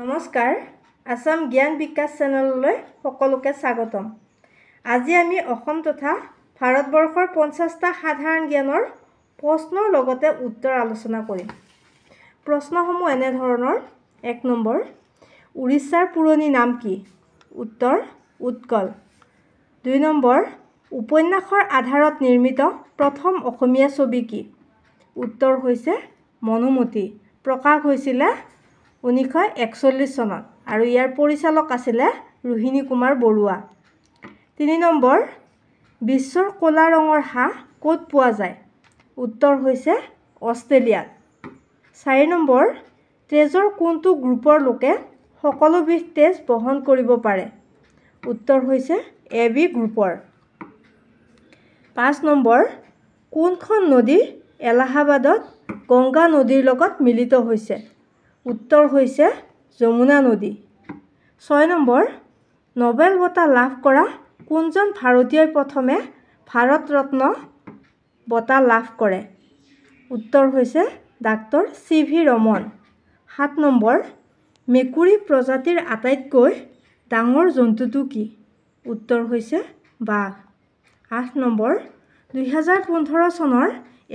নমস্কাৰ আসাম জ্ঞান বিকাশ চেনেললৈ সকলোকে স্বাগতম। আজি আমি অসম তথা ভাৰতবৰ্ষৰ 50টা সাধাৰণ জ্ঞানৰ প্ৰশ্নৰ লগতে উত্তৰ আলোচনা কৰিম। প্ৰশ্নসমূহ এনে ধৰণৰ। 1 নম্বৰ, উৰিষ্যাৰ পুৰণি নাম কি? উত্তৰ উৎকল। 2 নম্বৰ, উপন্যাসৰ আধাৰত নিৰ্মিত প্ৰথম অসমীয়া ছবি কি? উত্তৰ হৈছে মনোমতী। প্ৰকাশ হৈছিলে 1941 চনত আৰু ইয়াৰ পৰিচালক আছিলে ৰোহিণী কুমাৰ বৰুৱা। 3 নম্বৰ, বিশ্বৰ ক'লা ৰঙৰ হাঁহ ক'ত পোৱা যায়? উত্তৰ হৈছে অষ্ট্ৰেলিয়াত। 4 নম্বৰ, তেজৰ কোনটো গ্ৰুপৰ লোকে সকলোবিধ তেজ বহন কৰিব পাৰে? উত্তৰ হৈছে AB গ্ৰুপৰ। 5 নম্বৰ, কোনখন নদী এলাহাবাদত গংগা নদীৰ লগত মিলিত হৈছে? উত্তৰ হৈছে যমুনা নদী। 6 নম্বৰ, নোবেল বঁটা লাভ কৰা কোনজন ভাৰতীয়ই প্ৰথমে ভাৰত ৰত্ন বঁটা লাভ কৰে? উত্তৰ হৈছে ডাক্তৰ CV ৰমন। 7 নম্বৰ, মেকুৰী প্ৰজাতিৰ আটাইতকৈ ডাঙৰ জন্তুটো কি? উত্তৰ হৈছে বাঘ। 8 নম্বৰ, 2015 চনৰ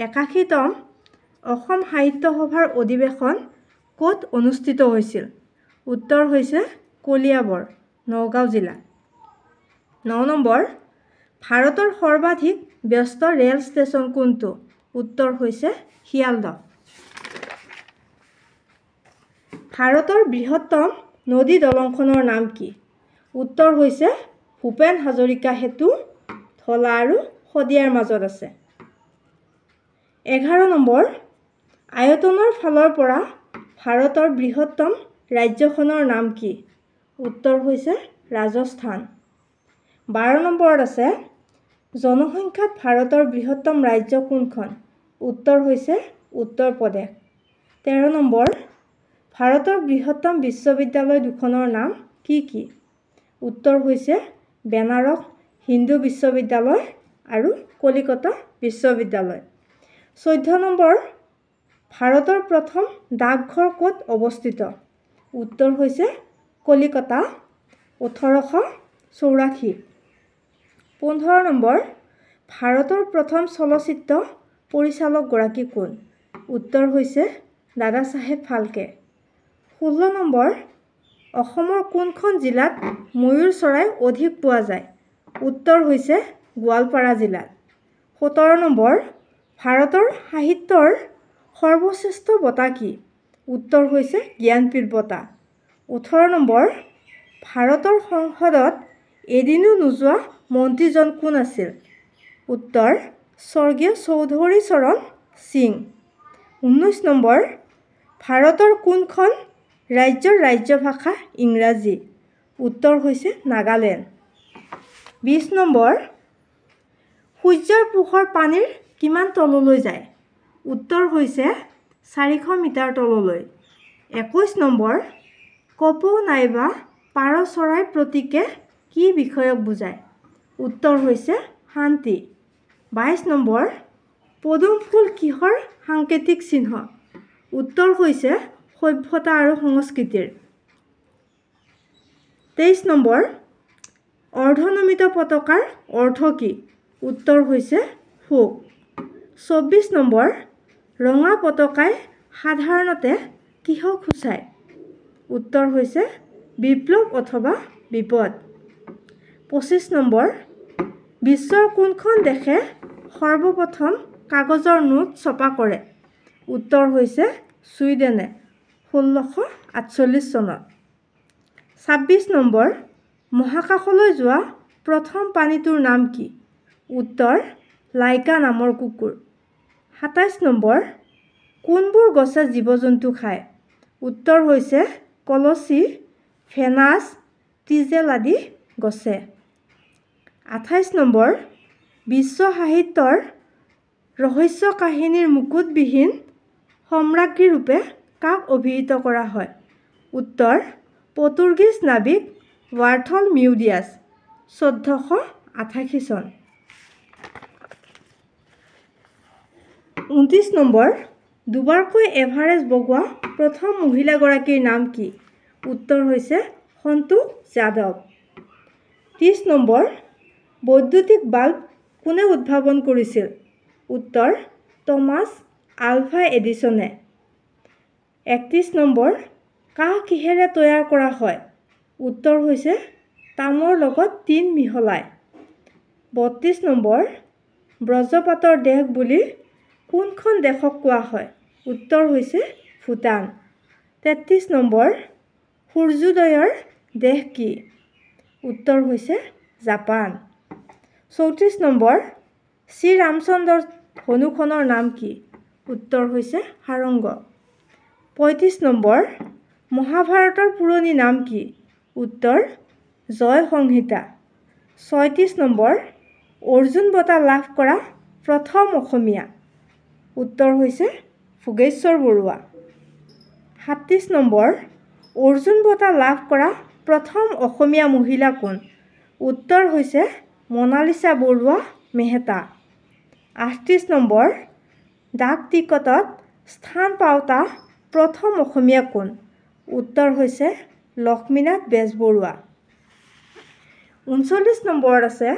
81তম অসম সাহিত্য সভাৰ অধিৱেশন ক'ত অনুষ্ঠিত হৈছিল? উত্তৰ হৈছে কলিয়াবৰ, নগাঁও জিলা। 9 নম্বৰ, ভাৰতৰ সৰ্বাধিক ব্যস্ত ৰেল ষ্টেচন কোনটো? উত্তৰ হৈছে শিয়ালদহ। ভাৰতৰ বৃহত্তম নদী দলংখনৰ নাম কি? উত্তৰ হৈছে ভূপেন হাজৰিকা সেতু, ধলা আৰু শদিয়াৰ মাজত আছে। 11 নম্বৰ, আয়তনৰ ফালৰ পৰা ভাৰতৰ বৃহত্তম ৰাজ্যখনৰ নাম কি? উত্তৰ হৈছে ৰাজস্থান। 12 নম্বৰত আছে, জনসংখ্যাত ভাৰতৰ বৃহত্তম ৰাজ্য কোনখন? উত্তৰ হৈছে উত্তৰ প্ৰদেশ। 13 নম্বৰ, ভাৰতৰ বৃহত্তম বিশ্ববিদ্যালয় দুখনৰ নাম কি কি? উত্তৰ হৈছে বেনাৰস হিন্দু বিশ্ববিদ্যালয় আৰু কলিকতা বিশ্ববিদ্যালয়। 14 নম্বৰ, ভাৰতৰ প্ৰথম ডাকঘৰ ক'ত অৱস্থিত? উত্তৰ হৈছে কলিকতা, 1884। 15 নম্বৰ, ভাৰতৰ প্ৰথম চলচ্চিত্ৰ পৰিচালকগৰাকী কোন? উত্তৰ হৈছে দাদা চাহেব ফাল্কে। 16 নম্বৰ, অসমৰ কোনখন জিলাত ময়ূৰ চৰাই অধিক পোৱা যায়? উত্তৰ হৈছে গোৱালপাৰা জিলাত। 17 নম্বৰ, ভাৰতৰ সাহিত্যৰ সৰ্বশ্ৰেষ্ঠ বঁটা কি? উত্তৰ হৈছে জ্ঞানপীঠ বঁটা। 18 নম্বৰ, ভাৰতৰ সংসদত এদিনো নোযোৱা মন্ত্ৰীজন কোন আছিল? উত্তৰ স্বৰ্গীয় চৌধুৰী চৰণ সিং। 19 নম্বৰ, ভাৰতৰ কোনখন ৰাজ্যৰ ৰাজ্য ভাষা ইংৰাজী? উত্তৰ হৈছে নাগালেণ্ড। 20 নম্বৰ, সূৰ্যৰ পোহৰ পানীৰ কিমান তললৈ যায়? উত্তৰ হৈছে 400 মিটাৰ তললৈ। 21 নম্বৰ, কপৌ নাইবা পাৰ চৰাইৰ প্ৰতীকে কি বিষয়ক বুজায়? উত্তৰ হৈছে শান্তি। 22 নম্বৰ, পদুম ফুল কিহৰ সাংকেতিক চিহ্ন? উত্তৰ হৈছে সভ্যতা আৰু সংস্কৃতিৰ। 23 নম্বৰ, অৰ্ধনমিত পতাকাৰ অৰ্থ কি? উত্তৰ হৈছে সুখ। 24 নম্বৰ, ৰঙা পতাকাই সাধাৰণতে কিহক সূচায়? উত্তৰ হৈছে বিপ্লৱ অথবা বিপদ। 25 নম্বৰ, বিশ্বৰ কোনখন দেশে সৰ্বপ্ৰথম কাগজৰ নোট ছপা কৰে? উত্তৰ হৈছে ছুইডেনে, 1648 চনত। 26 নম্বৰ, মহাকাশলৈ যোৱা প্ৰথম প্ৰাণীটোৰ নাম কি? উত্তৰ লাইকা নামৰ কুকুৰ। 27 নম্বৰ, কোনবোৰ গছে জীৱ জন্তু খায়? উত্তৰ হৈছে কলচী, ভেনাছ, টিজেল আদি গছে। 28 নম্বৰ, বিশ্ব সাহিত্যৰ ৰহস্য কাহিনীৰ মুকুটবিহীন সম্ৰাজ্ঞী ৰূপে কাক অভিহিত কৰা হয়? উত্তৰ পৰ্তুগীজ নাবিক বাৰ্থল মিউডিয়াছ, 1488 চন। 29 নম্বৰ, দুবাৰকৈ এভাৰেষ্ট বগোৱা প্ৰথম মহিলাগৰাকীৰ নাম কি? উত্তৰ হৈছে সন্তোষ যাদৱ। 30 নম্বৰ, বৈদ্যুতিক বাল্ব কোনে উদ্ভাৱন কৰিছিল? উত্তৰ টমাছ আলভা এডিছনে। 31 নম্বৰ, কাঁহ কিহেৰে তৈয়াৰ কৰা হয়? উত্তৰ হৈছে তামৰ লগত টিন মিহলাই। 32 নম্বৰ, ব্ৰজপাতৰ দেশ বুলি কোনখন দেশক কোৱা হয়? উত্তৰ হৈছে ভূটান। 33 নম্বৰ, সূৰ্যোদয়ৰ দেশ কি? উত্তৰ হৈছে জাপান। 34 নম্বৰ, শ্ৰী ৰামচন্দ্ৰৰ ধনুখনৰ নাম কি? উত্তৰ হৈছে সাৰংগ। 35 নম্বৰ, মহাভাৰতৰ পুৰণি নাম কি? উত্তৰ জয় সংহিতা। 36 নম্বৰ, অৰ্জুন বঁটা লাভ কৰা প্ৰথম অসমীয়া? উত্তৰ হৈছে ভোগেশ্বৰ বৰুৱা। 37 নম্বৰ, অৰ্জুন বঁটা লাভ কৰা প্ৰথম অসমীয়া মহিলা কোন? উত্তৰ হৈছে মনালিছা বৰুৱা মেহতা। 38 নম্বৰ, ডাক টিকটত স্থান পাওঁতা প্ৰথম অসমীয়া কোন? উত্তৰ হৈছে লক্ষ্মীনাথ বেজবৰুৱা। 39 নম্বৰত আছে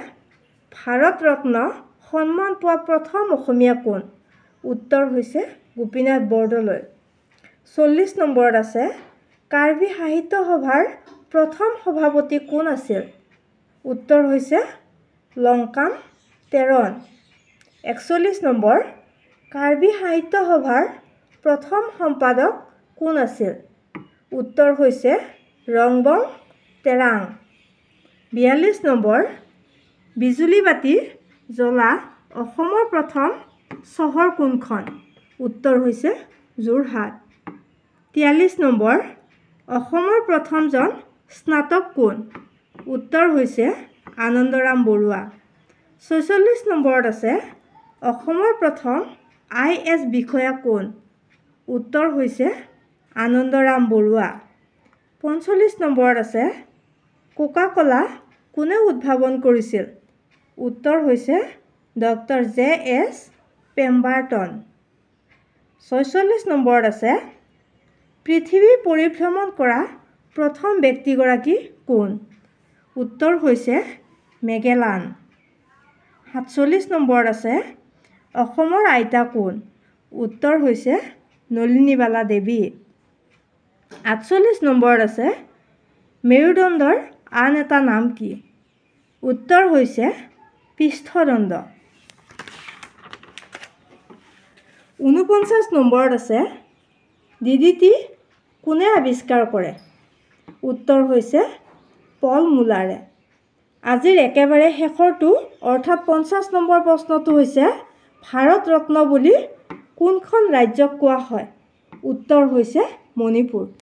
ভাৰত ৰত্ন সন্মান পোৱা প্ৰথম অসমীয়া কোন? উত্তৰ হৈছে গোপীনাথ বৰদলৈ। 40 নম্বৰত আছে কাৰ্বি সাহিত্য সভাৰ প্ৰথম সভাপতি কোন আছিল? উত্তৰ হৈছে লংকাম তেৰণ। 41 নম্বৰ, কাৰ্বি সাহিত্য সভাৰ প্ৰথম সম্পাদক কোন আছিল? উত্তৰ হৈছে ৰংবং তেৰাং। 42 নম্বৰ, বিজুলী বাতি জ্বলা অসমৰ প্ৰথম চহৰ কোনখন? উত্তৰ হৈছে যোৰহাট। 43 নম্বৰ, অসমৰ প্ৰথমজন স্নাতক কোন? উত্তৰ হৈছে আনন্দৰাম বৰুৱা। 46 নম্বৰত আছে অসমৰ প্ৰথম IS বিষয়া কোন? উত্তৰ হৈছে আনন্দৰাম বৰুৱা। 45 নম্বৰত আছে কোকা কোলা কোনে উদ্ভাৱন কৰিছিল? উত্তৰ হৈছে ডক্টৰ JS পেম্বাৰটন। 46 নম্বৰত আছে পৃথিৱী পৰিভ্ৰমণ কৰা প্ৰথম ব্যক্তিগৰাকী কোন? উত্তৰ হৈছে মেগেলান। 47 নম্বৰত আছে অসমৰ আইতা কোন? উত্তৰ হৈছে নলিনীবালা দেৱী। 48 নম্বৰত আছে মেৰুদণ্ডৰ আন এটা নাম কি? উত্তৰ হৈছে পৃষ্ঠদণ্ড। 49 নম্বৰত আছে DDT কোনে আৱিষ্কাৰ কৰে? উত্তৰ হৈছে পল মুলাৰে। আজিৰ একেবাৰে শেষৰটো অৰ্থাৎ 50 নম্বৰ প্ৰশ্নটো হৈছে ভাৰত ৰত্ন বুলি কোনখন ৰাজ্যক কোৱা হয়? উত্তৰ হৈছে মণিপুৰ।